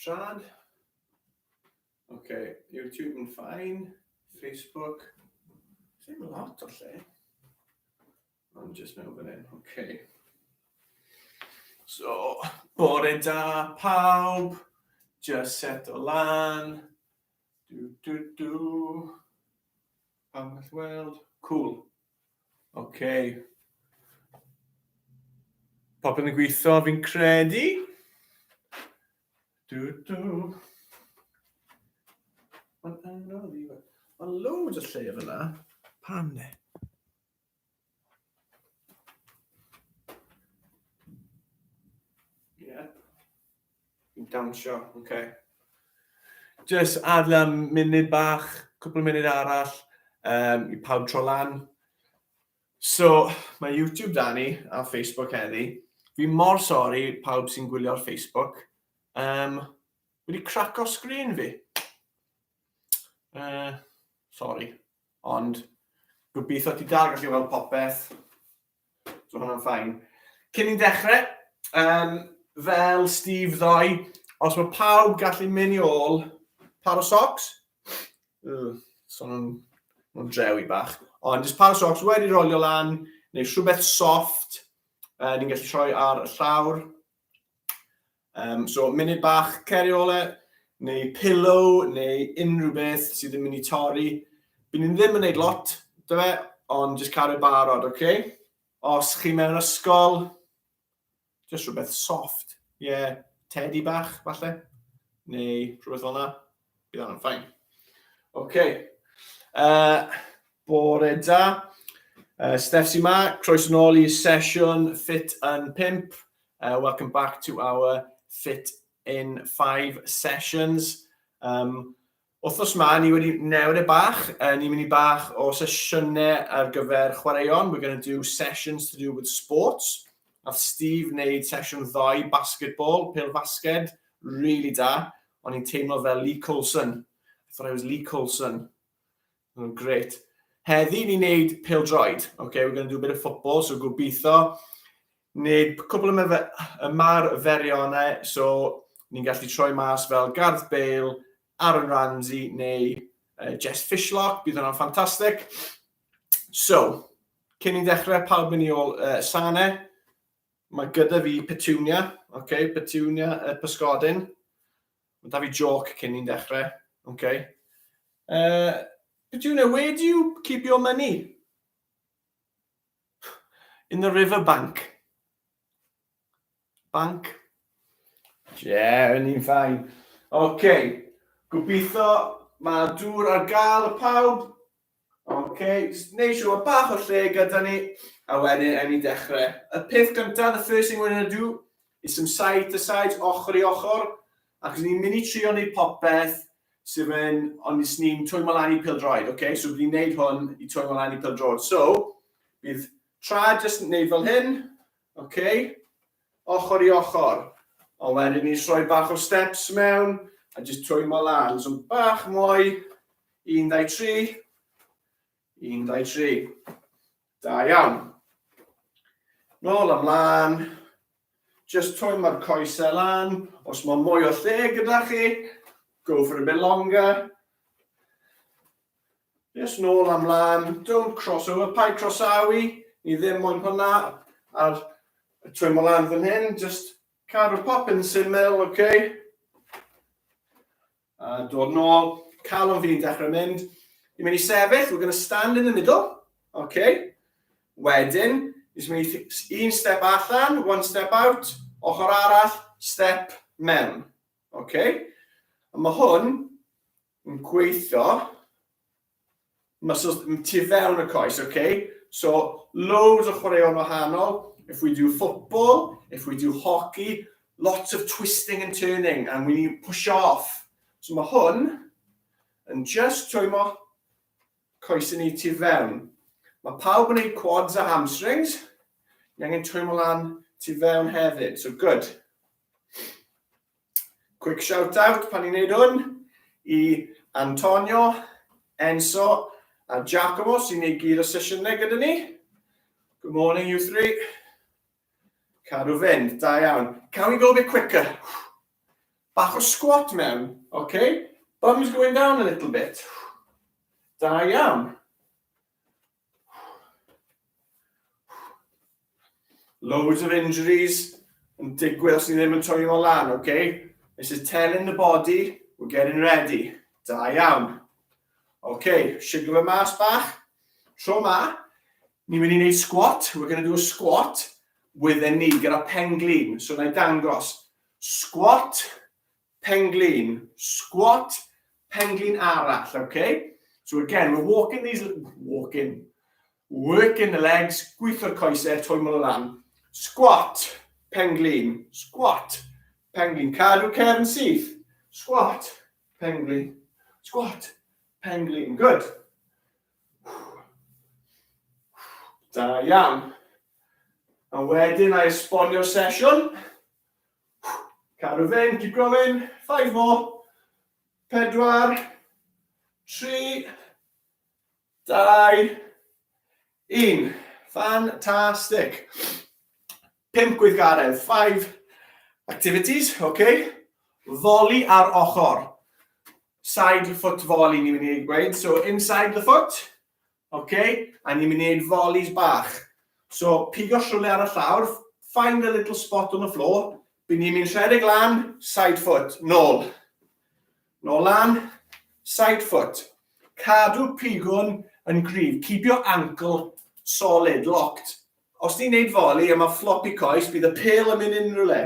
Trad. Okay, YouTube yn fine. Facebook. Ddim lot o lle. I'm just mewn fan hyn. Okay. So, bore da pawb. Just set o lan. Pawb all weld. Cool. Okay. Popeth yn gweithio fi'n credu. Mae'n loads o lle fyna. Pam ne? Yeah. Fi'n dawnsio, okay. Just adla munud bach, cwpl o munud arall, I pawb tro lan. So, mae YouTube da ni, a Facebook heddi. Fi mor sori pawb sy'n gwylio ar Facebook. Wedi craco sgrin fi. Sorry. Ond, gobeithio ti dal gallu weld popeth. So, hwnna'n ffain. Cyn i'n dechrau, fel Steve ddoi, os mae pawb gallu mynd i ôl par o socks. So, nhw'n drewi bach. Ond, jyst par o socks wedi rolio lan, neu rhywbeth soft, ni'n gallu troi ar y llawr. So, munud bach ceriole, neu pillow, neu unrhyw beth sydd yn mynd i torri. Bydd ni'n ddim yn gwneud lot, ond jyst cadw barod, okay? Os chi mewn ysgol, jyst rhywbeth soft. Yeah, teddy bach, falle. Neu rhywbeth fel yna. Bydd hwnna'n ffain. Okay. Bore da. Steph sy'n ma, croeso nôl I sesiwn Ffit Yn 5. Welcome back to our Ffit Yn 5 sessions. Wthnos ma, ni wedi newid bach. Ni'n mynd I bach o sesiynau ar gyfer chwaraeon. We're going to do sessions to do with sports. Nath Steve wneud sesiwn ddoi basketball, pêl-fasged, really da. O'n i'n teimlo fel Lee Coulson. I thought I was Lee Coulson. Oh, great. Heddi ni'n neud pêl-droed. Okay, we're going to do a bit of football, so gobeithio. Neud cwbl o ymarferionnau, so ni'n gallu troi mas fel Gareth Bale, Aaron Ramsey, neu Jess Fishlock. Bydd hwnna'n ffantastig. So, cyn i'n dechrau, pawb mynd I ôl sanau. Mae gyda fi Petunia, okay? Petunia y pysgodyn. Mae da fi joke cyn i'n dechrau, okay? Petunia, where do you keep your money? In the river bank. Bank? Yeah, ni'n ffain. Okay, gobeithio mae dŵr ar gael y pawb. Okay, neu siŵr bach o lle gyda ni, a wedyn ni dechrau. Y peth gyntaf, the first thing we're going to do is some side-to-sides, ochr I ochr, ac ni'n mynd I trio wneud popeth sydd yn, ond ni'n twymo lan I pêl-droed, okay? So bydd ni'n neud hwn I twymo lan I pêl-droed. So, bydd tra jyst yn neud fel hyn, okay? Ochr I ochr. Ond wedyn ni'n rhoi bach o steps mewn, a jyst twymo lan. So bach mwy, 1, 2, 3. 1, 2, 3. Da iawn. Nôl ymlaen. Just twymo'r coesau lan. Os mae mwy o lle gyda chi, go for a bit longer. Just nôl ymlaen. Don't cross over. Paid crossawi. Ni ddim moyn hwnna. A'r twymo lan fan hyn. Just cadw popyn syml, okay? A dod nôl. Calon fi'n dechrau mynd. Ni'n mynd I sefyll, we're going to stand in the middle, okay? Wedyn, ni'n mynd I un step allan, 1 step out, ochr arall, step mewn, okay? A mae hwn yn gweithio, tu fewn y coes, okay? So, loads o chwaraeon wahanol. If we do football, if we do hockey, lots of twisting and turning, and we need to push off. So mae hwn yn just twymo coesau ni tu fewn. Mae pawb yn gwneud quads a hamstrings. Ni angen twymo lan tu fewn hefyd. So good. Quick shout out pan ni'n neud hwn I Antonio, Enzo a Giacomo sy'n neud gyd o sesiynau gyda ni. Good morning you three. Cadw fynd, da iawn. Can we go a bit quicker? Bach o squat mewn, okay? Bums going down a little bit. Da iawn. Loads of injuries and digwydd os ni ddim yn torri o lan, okay? This is telling the body, we're getting ready. Da iawn. Okay, siglo fe mas bach. Tro ma, ni'n mynd I wneud squat. We're going to do a squat with a knee, gyda pen glin. So na I dangos. Squat, pen glin. Squat, pen glin arall, okay? So again, we're working the legs, gweithio'r coesau, twymo lan. Squat, pen glin. Squat, pen glin. Cadw cefn syth. Squat, pen glin. Squat, pen glin. Good. Da iawn. A wedyn, I esbonio'r sesiwn. Cadw fynd, keep going. 5 more. 4, 3, 2, 1. Fantastic. 5 gweithgaredd. 5 activities, okay? Volley ar ochr. Side foot volley ni'n mynd I gweud. So inside the foot, okay? A ni'n mynd I wneud volleys bach. So pigo siwle ar y llawr, find a little spot on the floor. By ni'n mynd rhedeg lan, side foot, nôl. Nôl lan, side foot. Cadw pigon yn gryf. Keep your ankle solid, locked. Os ni'n neud volley a mae floppy coes, bydd y pêl yn mynd unrhyw le.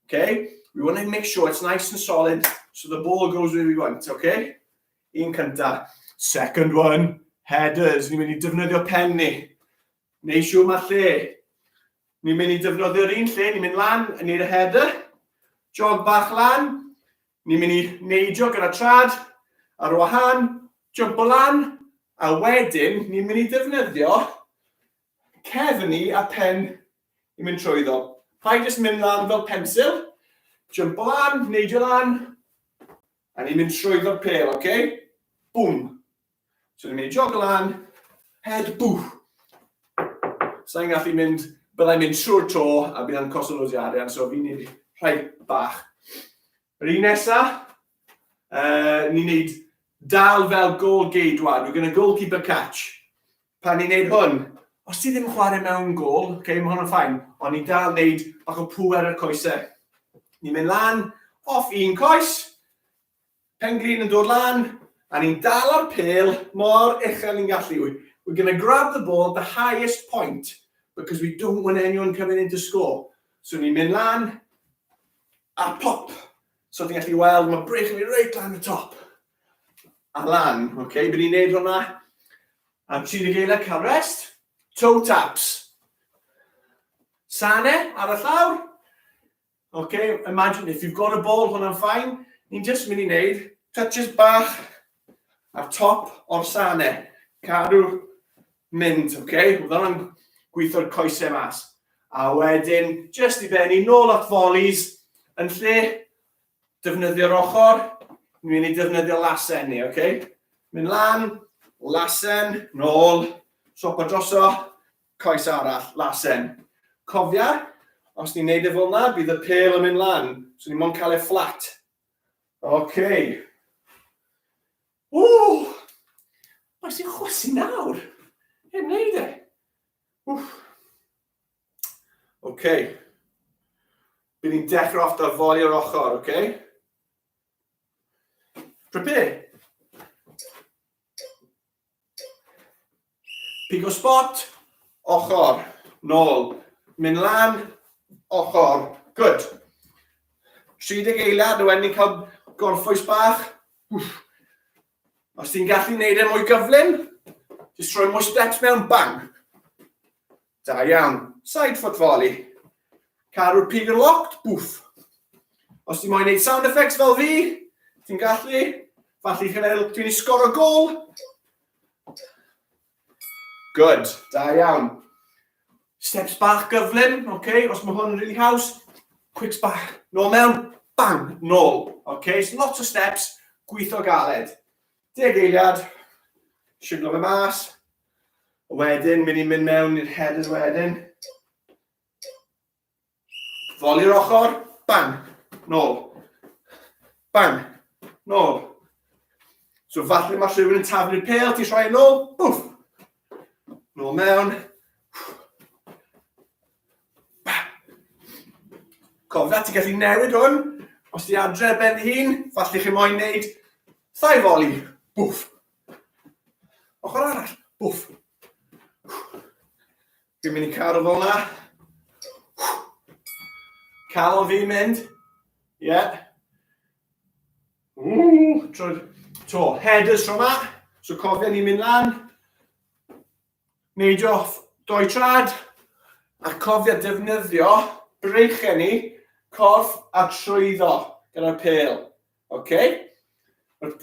Okay? We want to make sure it's nice and solid so the ball goes where we want, okay? Un cynta. Second one, headers. Ni'n mynd I defnyddio pen ni. Neu siw mae lle. Ni'n mynd I defnyddio'r un lle, ni'n mynd lan yn neud y header. Jog bach lan. Ni'n mynd I neidio gyda trad. Ar wahan, jump o lan. A wedyn, ni'n mynd I defnyddio cefn ni a pen I mynd trwyddo. Paid jyst mynd lan fel pensil. Jump o lan, neidio lan. A ni'n mynd trwyddo'r pêl, okay? Boom. So ni'n mynd I jog o lan. Head, boof. Sa'n gallu mynd, byddai'n mynd trwy'r to a bydd yn costo loads I arian, so fi'n neud rhai bach. Yr un nesa, ni'n neud dal fel goal geidwad. We're going to goalkeeper catch. Pan ni'n neud hwn, os ti ddim yn chwarae mewn gol, okay, mae hwn yn ffain, ond ni'n dal neud bach o pŵer yr coesau. Ni'n mynd lan, off un coes, pen glin yn dod lan, a ni'n dal ar pêl mor uchel ni'n gallu. We're going to grab the ball at the highest point because we don't want anyone coming in to score. So ni'n mynd lan a pop. So ti'n gallu weld, mae brech yn mynd reit lan y top. A lan, okay? Bydd ni'n neud hwnna. Am 30 geiriau cael rest. Toe taps. Sane ar y llawr. Okay, imagine if you've got a ball, hwnna'n ffain. Ni'n just mynd I neud touches bach ar top o'r sane. Cadw mynd, okay? Oedd hwnna'n gweithio'r coesau mas. A wedyn, just I benni, nôl at volleys, yn lle defnyddio'r ochr, ni'n mynd I defnyddio lasen ni, okay? Mynd lan, lasen, nôl, sopa droso, coes arall, lasen. Cofia, os ni'n neud fel yna, bydd y pêl yn mynd lan, so ni'n mynd cael ei flat. Okay. Ww! Oes i'n chwysu nawr? Heb wneud e. Okay. Bydd ni'n dechrau off da volley o'r ochr, okay? Prepare. Pigo spot, ochr, nôl. Mynd lan, ochr. Good. 30 eiliad, a wedyn ni'n cael gorffwys bach. Os ti'n gallu wneud e mwy gyflym, just rhoi mwy steps mewn, bang. Da iawn. Side foot volley. Cadw'r pig yn locked, boof. Os ti'n moyn wneud sound effects fel fi, ti'n gallu, falli dwi'n sgoro gol. Good, da iawn. Steps bach gyflym, okay? Os mae hwn yn really haws, quicks bach, nôl mewn, bang, nôl. Okay, so lots of steps, gweithio galed. 10 eiliad, siglo fe mas. Wedyn, mynd I mynd mewn i'r headers wedyn. Foli'r ochr, bang, nôl. Bang, nôl. So falle mae rhywun yn taflu'r pêl, ti'n rhoi nôl, bwff. Nôl mewn. Cofia, ti'n gallu newid hwn. Os ti adre ben hun, falle chi moyn wneud thai foli, bwff. Ochr arall, bwff. Fi'n mynd i cadw fel yna. Calon fi'n mynd. Ie. To, headers tro yma. So cofia ni'n mynd lan. Neidio off 2 trad. A cofia defnyddio breichau ni, corff a trwyddo gyda'r pêl. Okay?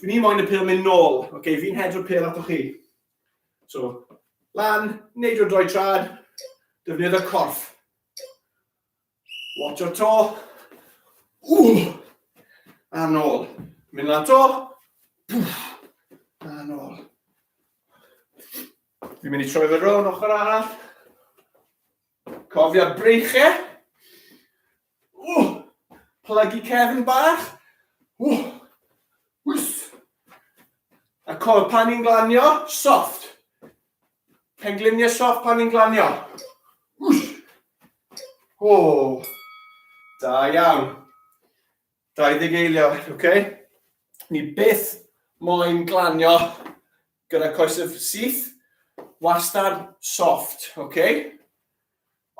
Ni moyn y pêl mynd nôl. Okay, fi'n hedro'r pêl ato chi. So, lan, neidio 2 trad. Defnyddio corff. Watch o'r to. A nôl. Mynd lan to. A nôl. Fi'n mynd i troi fe rown ochr arall. Cofia breichau. Plygu cefn bach. A cofio pan ni'n glanio, soft. Pengliniau soft pan ni'n glanio. Da iawn. 20 eilio, okay? Ni byth moyn glanio gyda coesau syth, wastad soft, okay?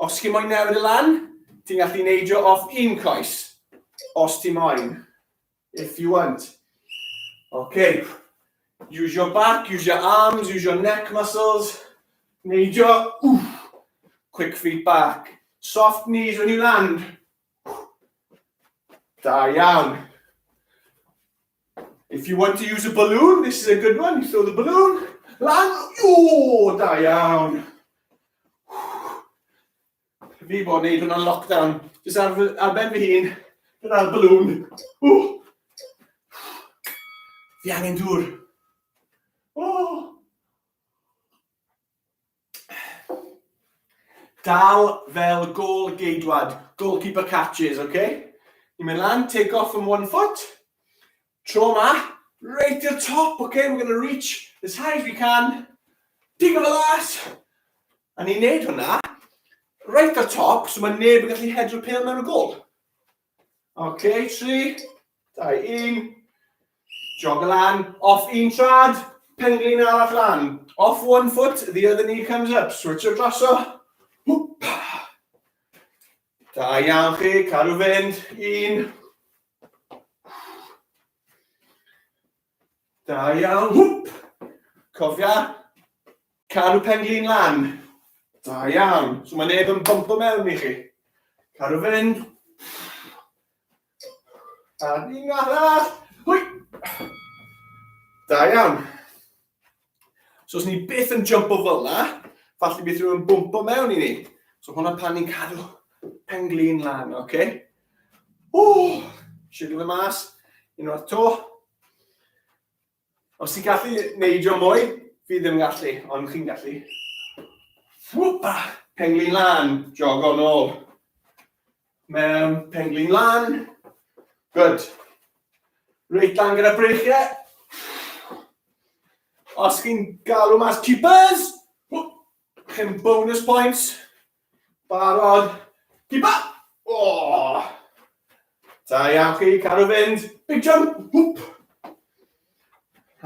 Os chi moyn newid y lan, ti'n gallu neidio off un coes, os ti moyn, if you want. Okay, use your back, use your arms, use your neck muscles, neidio, quick feet back, soft knees when you land. Da iawn. If you want to use a balloon, this is a good one. You throw the balloon, land, da iawn. Fi bod wneud hwnna'n lockdown. Just ar ben fy hun, gyda'r balloon. Fi angen dŵr. Dal fel goal geidwad, goalkeeper catches, okay? Ni'n mynd lan, take off from 1 foot. Tro ma, right to the top, okay? We're going to reach as high as we can. Dig o fel as. A ni'n neud hwnna, right at the top, so mae neb yn gallu hedro'r pêl mewn y gol. Okay, 3, 2, 1. Jog lan, off 1 trad, penglin arall lan. Off 1 foot, the other knee comes up. Switch o draso. Da iawn chi, cadw fynd. 1. Da iawn. Cofia, cadw penglin lan. Da iawn. So mae neb yn bumpo mewn i chi. Cadw fynd. A un arall. Hwy! Da iawn. So os ni byth yn jumpo fel yna, falle bydd rhywun bwmpo mewn i ni. So hwnna pan ni'n cadw penglin lan, okay? Sigl y mas. Unwaith to. Os ti'n gallu neidio mwy, fi ddim yn gallu, ond chi'n gallu. Penglin lan, jog o nôl. Mewn, penglin lan. Good. Reit lan gyda breichiau. Os chi'n galw mas keepers, chi'n bonus points. Barod. Keeper. Da iawn chi, cadw fynd. Big jump.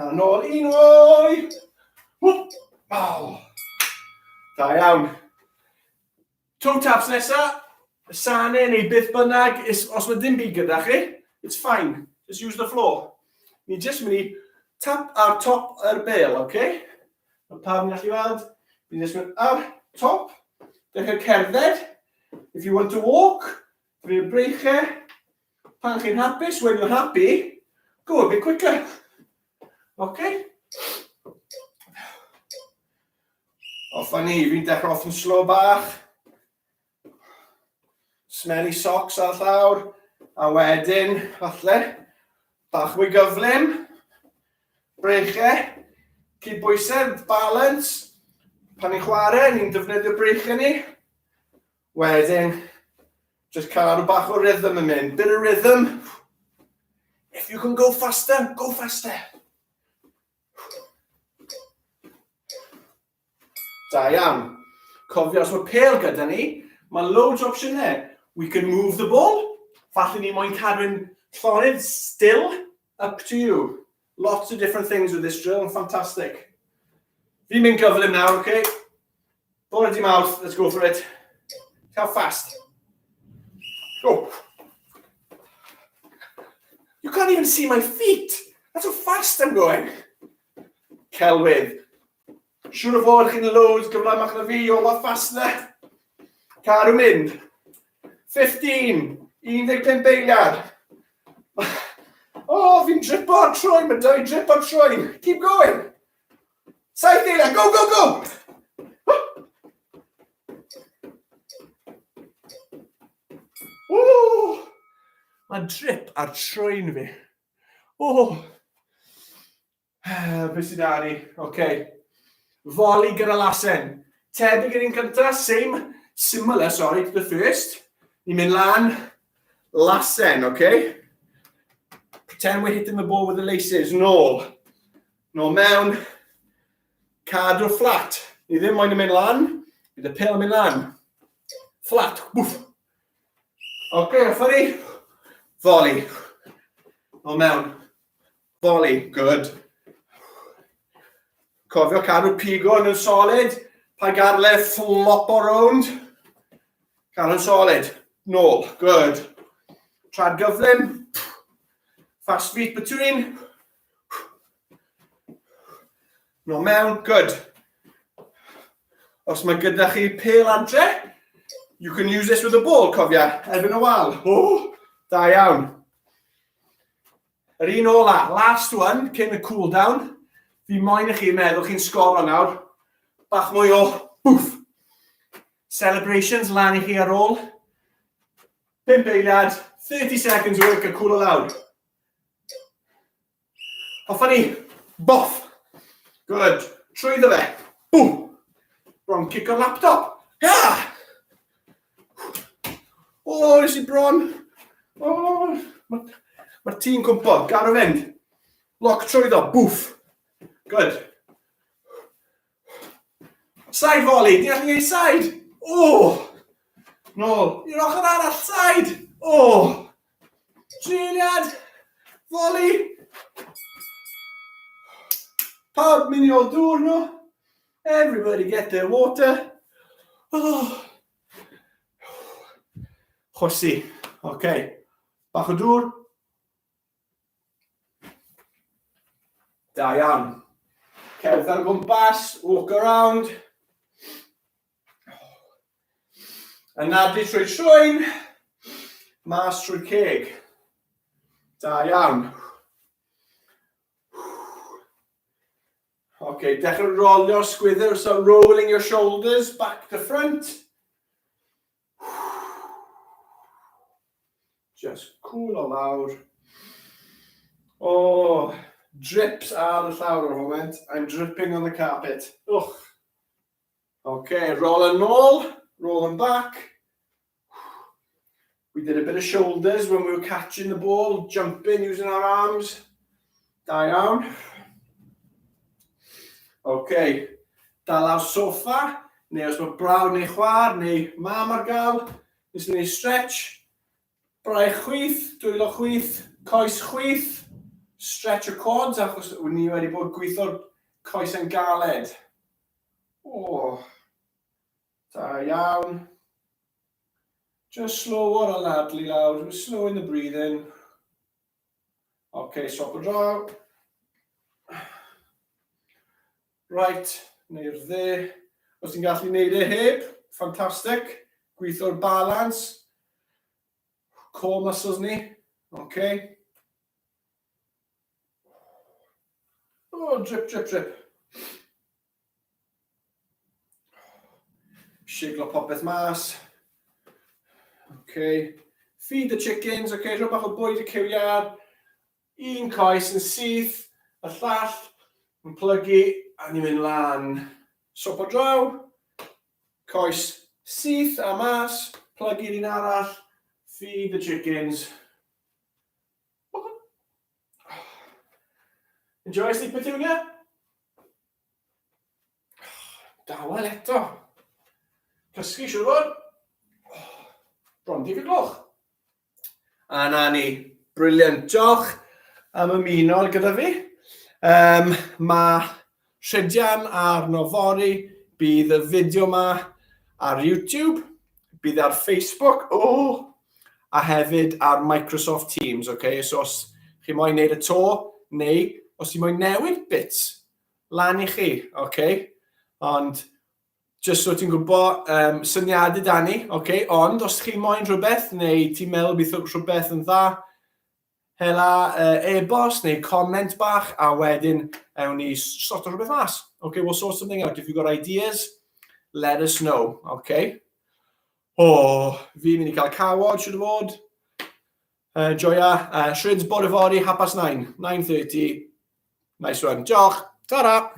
A nôl unwy. Da iawn. Toe taps nesa. Y sanau neu beth bynnag. Os mae dim byd gyda chi, it's fine. Just use the floor. Ni jyst mynd i tap ar top yr bêl, okay? Mae pawb yn gallu weld. Ni jyst mynd ar top. Dechrau cerdded. If you want to walk, fi'n breichau. Pan chi'n hapus, when you're happy, go a bit quicker. Okay? Off a ni, fi'n dechrau off yn slow bach. Smelly socks ar llawr. A wedyn, falle, bach mwy gyflym. Breichau. Cydbwysedd, balance. Pan ni'n chwarae, ni'n defnyddio breichau ni. Wedyn, Just cadw bach o rhythm yn mynd. Bit of rhythm. If you can go faster, go faster. Da iawn. Cofio, os mae pêl gyda ni, mae loads o opsiynau. We can move the ball. Falle ni moyn cadw'n llonydd still. Up to you. Lots of different things with this drill. Fantastic. Fi'n mynd gyflym now, okay? Ball into your mouth. Let's go for it. How fast? Go. You can't even see my feet. That's how fast I'm going. Celwydd. Siwr o fod chi'n loads gyflymach na fi o lot fast na. Cadw mynd. 15. 15 eiliad. Oh, fi'n drip o'r troen. Mae dau drip o'r troen. Keep going. 7 eiliad. Go, go, go. Oh, mae drip ar troen fi. Oh. Beth sydd da ni? Okay. Volley gyda lasen. Tebyg yr un cyntaf, similar, sorry, to the first. Ni'n mynd lan, lasen, okay? Pretend we're hitting the ball with the laces. Nôl. Nôl mewn. Cadw flat. Ni ddim moyn yn mynd lan. Bydd y pêl yn mynd lan. Flat. Woof. Okay, funny. Volley. Nôl mewn. Volley. Good. Cofio cadw pigo yn solid. Pa gadle flop o rownd. Cadw'n solid. Nôl. Good. Trad gyflym. Fast feet between. Nôl mewn. Good. Os mae gyda chi pêl adre, you can use this with a ball, cofia. Erbyn y wal. Oh, da iawn. Yr un ola. Last one, cyn y cool down. Fi moyn i chi meddwl chi'n sgoro nawr. Bach mwy o boof. Celebrations lan i chi ar ôl. 5 eiliad, 30 seconds work a cool aloud. Hoffa ni. Boff. Good. Trwyddo fe. Boom. Bron kick o'r laptop. Yeah. Oh, nes i bron. Oh, mae'r tî'n cwmpo. Gadw fynd. Lock trwyddo. Boof. Good. Side volley. Di allu gwneud side. Oh. Nôl. I'r ochr arall. Side. Oh. Triliad. Volley. Pawb mynd i ôl dŵr nhw. Everybody get their water. Oh. Chwysi. Okay. Bach o dŵr. Da iawn. Cerdd ar gwmpas, walk around. Anadlu trwy troen, mas trwy ceg. Da iawn. Okay, dechrau rolio sgwydder, so rolling your shoulders back to front. Just cool o lawr. Oh, drips ar y llawr ar y moment. I'm dripping on the carpet. Ugh. Okay, roll and roll and back. We did a bit of shoulders when we were catching the ball, jumping using our arms. Da iawn. Okay, dal lawr sofa, neu os mae brawd neu chwar, neu mam ar gael, nes ni stretch. Braich chwith, dwylo chwith, coes chwith. Stretch your quads, achos ni wedi bod gweithio'r coes yn galed. Oh, da iawn. Just slow o'r anadlu lawr, we're slowing the breathing. Okay, swap o draw. Right, neu'r dde. Os ti'n gallu neud e heb, fantastic. Gweithio'r balance. Core muscles ni. Okay. Oh, drip, drip, drip. Shiglo popeth mas. Okay. Feed the chickens. Okay, rhyw bach o bwyd y cywiar. Un coes yn syth. Y llall yn plygu. A ni'n mynd lan. Swp o draw. Coes syth a mas. Plygu'r un arall. feed the chickens. Enjoy sleep, Petunia? Dawel eto. Cysgu, siwr fod. Bron 10 gloch. A na ni. Brilliant. Diolch am ymuno gyda fi. Mae Rhydian ar Nofori. Bydd y fideo yma ar YouTube. Bydd ar Facebook. A hefyd ar Microsoft Teams. Okay? So os chi moyn neud y to, neu os chi moyn newid bits, lan i chi. Okay? Ond, just so ti'n gwybod, syniadau da ni, okay? Ond os chi moyn rhywbeth, neu ti'n meddwl bydd rhywbeth yn dda, hela e-bost neu comment bach, a wedyn ewn ni sort o rhywbeth mas. Okay, we'll sort something out. If you've got ideas, let us know, okay? Fi'n mynd I cael cawod, siwr o fod. Joia, Shrids bore fori, 9:30, 9:30. Nice one. Diolch. Ta-ra.